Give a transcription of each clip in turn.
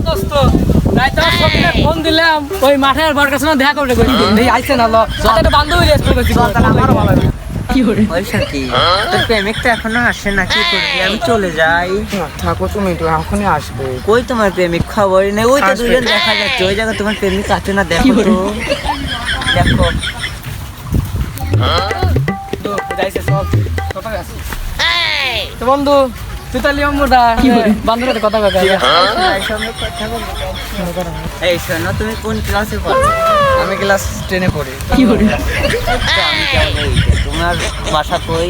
দোস্ত রাইতে সকালে ফোন দিলাম ওই মাঠের বরকার সঙ্গে দেখা করতে কই এই আইছে না ল সাথে একটা বান্ধবী রেস্ট করছি আমারও ভালো লাগে কি করে ওই সাথী তোর প্রেমিকটা এখনো আসে না, কি করবি? আমি চলে যাই। থাকো তুমি তো এখনই আসবে কই তোমার প্রেমিক? খবরই নেই। ওই তো দুজন দেখা যাচ্ছে, ওই জায়গায় তোমার প্রেমিক আছে না? দেখো তো, দেখো। তো যাইছে সব কথা আছে তো বন্ধু তুই তাহলে আমরা বান্ধবীর সাথে কথা কথা এই শোনো, তুমি কোন ক্লাসে পড়ো? আমি ক্লাস 10-এ পড়ি আমি কেমন? তোমার বাসা কই?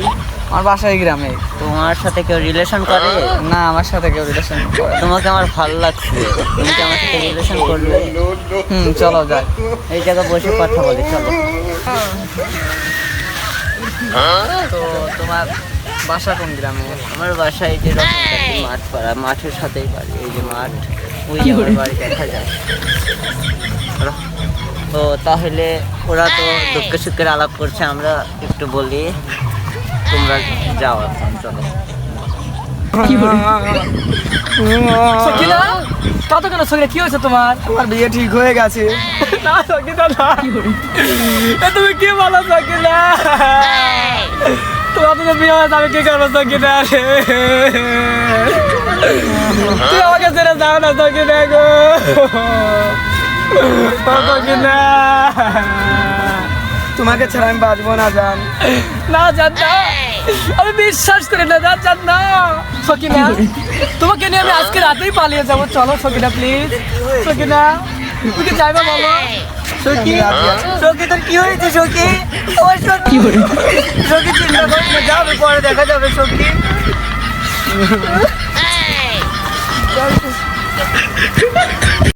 আমার বাসা এই গ্রামে। তোমার সাথে কেউ রিলেশন করে? না, আমার সাথে কেউ রিলেশন করে না। তোমাকে আমার ভালো লাগছে, তুমি কি আমার সাথে রিলেশন করবে? চলো যাই, এই জায়গায় বসে কথা বলি, চলো। তো তোমার বাসা কোন গ্রামে? আমার বাসা এই যে রতনটাটি মাঠ পাড়া, মাঠের সাথেই বাড়ি। এই যে মাঠ, ওই যে আমার বাড়ি দেখা যায়। তো তাহলে ওরা তো দুঃখে সুখের আলাপ করছে, আমরা একটু বলি। তোমরা যাও এখন, চলো। সকিনা কত কেন সকিনা কি হয়েছে তোমার? আমার বিয়ে ঠিক হয়ে গেছে। না সকিনা না, তুমি কি বলো সকিনা? তোমার তো বিয়ে হয়েছে, আমি কি করবো সকিনা? তুই আমাকে ছেড়ে যাও না সকিনা গো, সকিনা। তোমাকে ছাড়া আমি বাঁচবো না জান। না জান না, আমি বিশ্বাস করি না জান না। সকিনা তোমাকে নিয়ে আমি আজকে রাতেই পালিয়ে যাবো, চলো সকিনা প্লিজ। সকিনা তুমি কি চাইবা বলো? সখী, সখী তোর কি হয়েছে সখী? ওই সখী, সখী চিন্তা করিস না, যাবে পরে দেখা যাবে সখী।